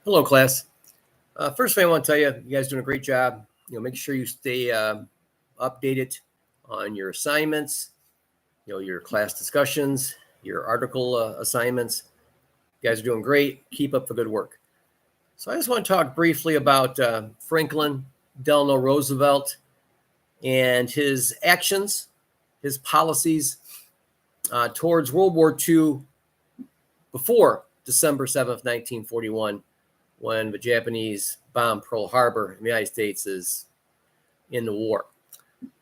Hello, class. First thing I want to tell you, you guys doing a great job. Make sure you stay updated on your assignments, your class discussions, your article assignments. You guys are doing great. Keep up the good work. So I just want to talk briefly about Franklin Delano Roosevelt and his actions, his policies towards World War II before December 7th, 1941, when the Japanese bombed Pearl Harbor and the United States is in the war.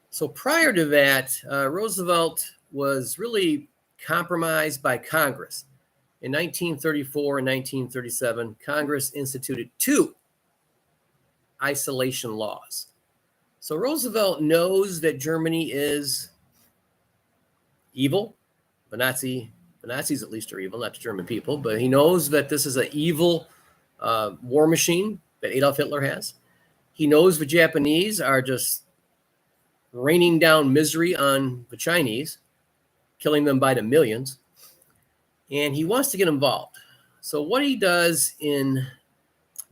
So prior to that, Roosevelt was really compromised by Congress. In 1934 and 1937, Congress instituted two isolation laws. So Roosevelt knows that Germany is evil. The Nazis at least are evil, not the German people, but he knows that this is an evil war machine that Adolf Hitler has. He knows the Japanese are just raining down misery on the Chinese, killing them by the millions, and he wants to get involved. So what he does in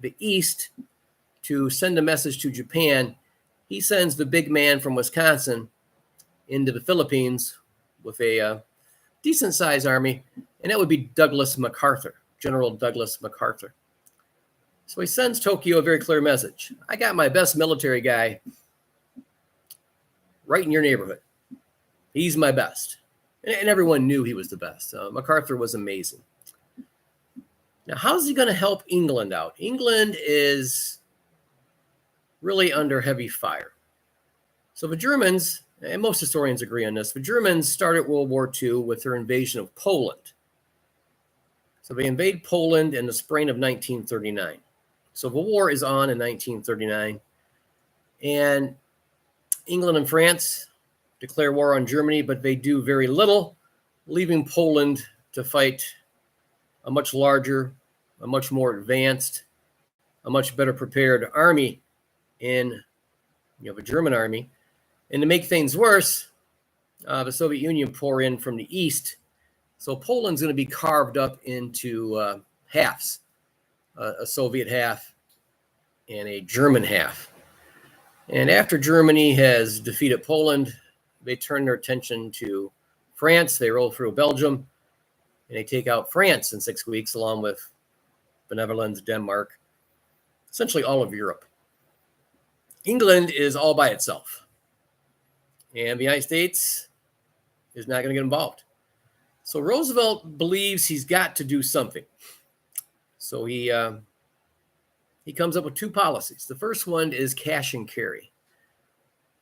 the East to send a message to Japan, he sends the big man from Wisconsin into the Philippines with a decent-sized army, and that would be Douglas MacArthur, General Douglas MacArthur. So he sends Tokyo a very clear message. I got my best military guy right in your neighborhood. He's my best. And everyone knew he was the best. MacArthur was amazing. Now, how's he going to help England out? England is really under heavy fire. So the Germans, and most historians agree on this, the Germans started World War II with their invasion of Poland. So they invade Poland in the spring of 1939. So the war is on in 1939. And England and France declare war on Germany, but they do very little, leaving Poland to fight a much larger, a much more advanced, a much better prepared army in the German army. And to make things worse, the Soviet Union pour in from the east. So Poland's going to be carved up into halves, a Soviet half and a German half. And after Germany has defeated Poland, they turn their attention to France. They roll through Belgium, and they take out France in 6 weeks, along with the Netherlands, Denmark, essentially all of Europe. England is all by itself. And the United States is not going to get involved. So Roosevelt believes he's got to do something. So he comes up with two policies. The first one is cash and carry.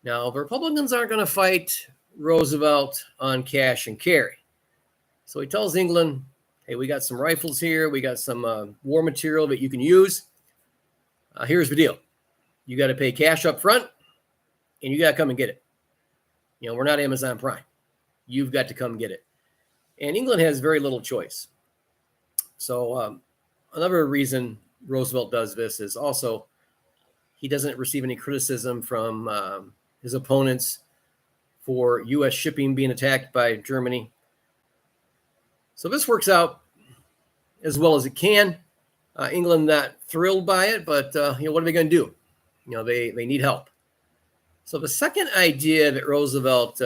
Now, the Republicans aren't going to fight Roosevelt on cash and carry. So he tells England, hey, we got some rifles here. We got some war material that you can use. Here's the deal. You got to pay cash up front, and you got to come and get it. We're not Amazon Prime. You've got to come get it. And England has very little choice. So another reason Roosevelt does this is also he doesn't receive any criticism from his opponents for U.S. shipping being attacked by Germany. So this works out as well as it can. England not thrilled by it, but what are they going to do? They need help. So the second idea that Roosevelt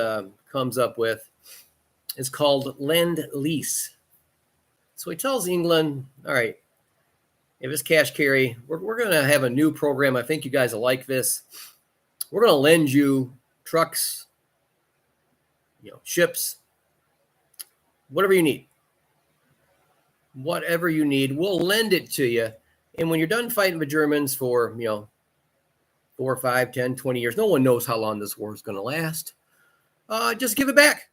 comes up with is called Lend-Lease. So he tells England, all right, if it's cash carry, we're going to have a new program. I think you guys will like this. We're going to lend you trucks, ships, whatever you need. Whatever you need, we'll lend it to you. And when you're done fighting the Germans for, 4, 5, 10, 20 years, no one knows how long this war is going to last. Just give it back.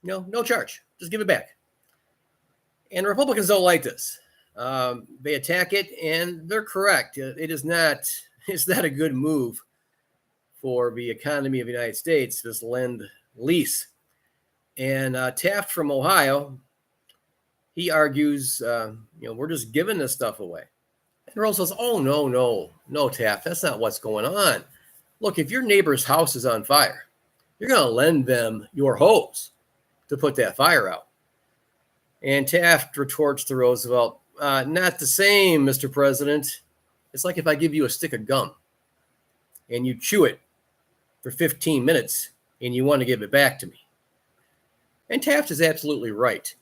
No charge. Just give it back. And Republicans don't like this. They attack it, and they're correct. It's not a good move for the economy of the United States, this Lend-Lease. And Taft from Ohio, he argues, we're just giving this stuff away. And Roosevelt says, oh, no, Taft, that's not what's going on. Look, if your neighbor's house is on fire, you're going to lend them your hose to put that fire out. And Taft retorts to Roosevelt, Not the same, Mr. President. It's like if I give you a stick of gum and you chew it for 15 minutes and you want to give it back to me. And Taft is absolutely right.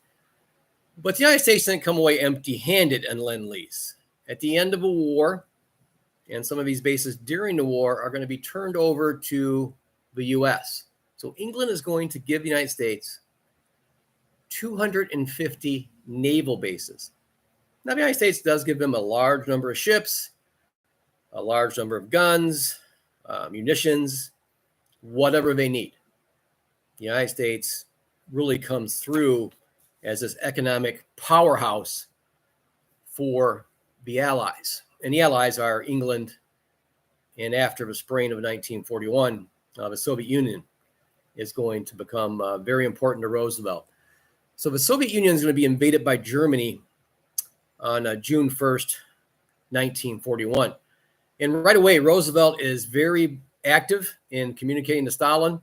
But the United States didn't come away empty-handed on Lend-Lease. At the end of a war, and some of these bases during the war are going to be turned over to the U.S. So England is going to give the United States 250 naval bases. Now, the United States does give them a large number of ships, a large number of guns, munitions, whatever they need. The United States really comes through as this economic powerhouse for the Allies. And the Allies are England, and after the spring of 1941, the Soviet Union is going to become very important to Roosevelt. So the Soviet Union is going to be invaded by Germany on June 1st, 1941. And right away, Roosevelt is very active in communicating to Stalin.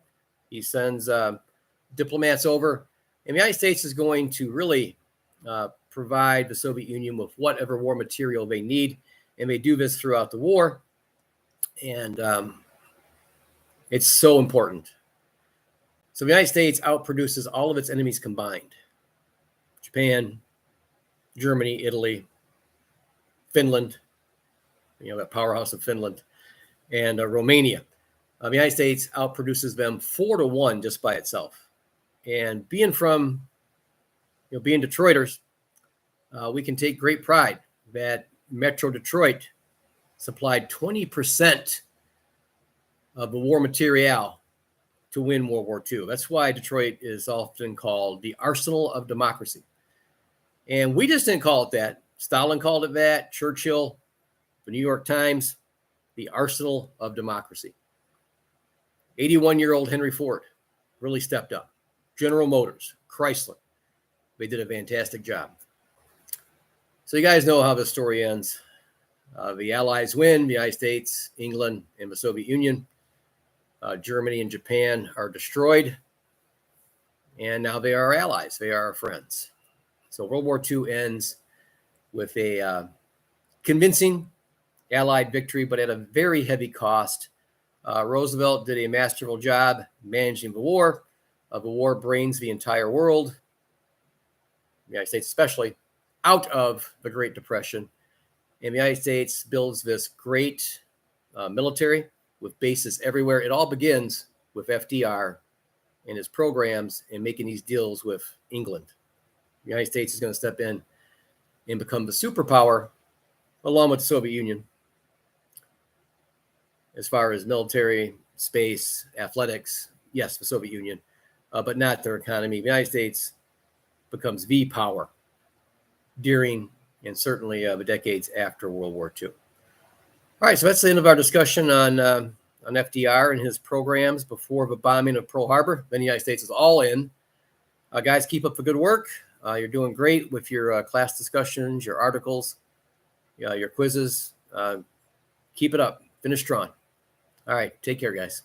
He sends diplomats over. And the United States is going to really provide the Soviet Union with whatever war material they need. And they do this throughout the war. And it's so important. So the United States outproduces all of its enemies combined. Japan, Germany, Italy, Finland, that powerhouse of Finland, and Romania. The United States outproduces them 4-1 just by itself. And being Detroiters, we can take great pride that Metro Detroit supplied 20% of the war material to win World War II. That's why Detroit is often called the arsenal of democracy. And we just didn't call it that. Stalin called it that. Churchill, the New York Times, the arsenal of democracy. 81-year-old Henry Ford really stepped up. General Motors, Chrysler, they did a fantastic job. So you guys know how the story ends. The Allies win, the United States, England, and the Soviet Union. Germany and Japan are destroyed. And now they are allies. They are our friends. So World War II ends with a convincing Allied victory, but at a very heavy cost. Roosevelt did a masterful job managing the war. The war brings the entire world, the United States especially, out of the Great Depression. And the United States builds this great military with bases everywhere. It all begins with FDR and his programs and making these deals with England. The United States is going to step in and become the superpower along with the Soviet Union as far as military, space, athletics. Yes, the Soviet Union, but not their economy. The United States becomes the power during and certainly the decades after World War II. All right, so that's the end of our discussion on FDR and his programs before the bombing of Pearl Harbor. Then the United States is all in. Guys, keep up the good work. You're doing great with your class discussions, your articles, your quizzes. Keep it up. Finish strong. All right, take care, guys.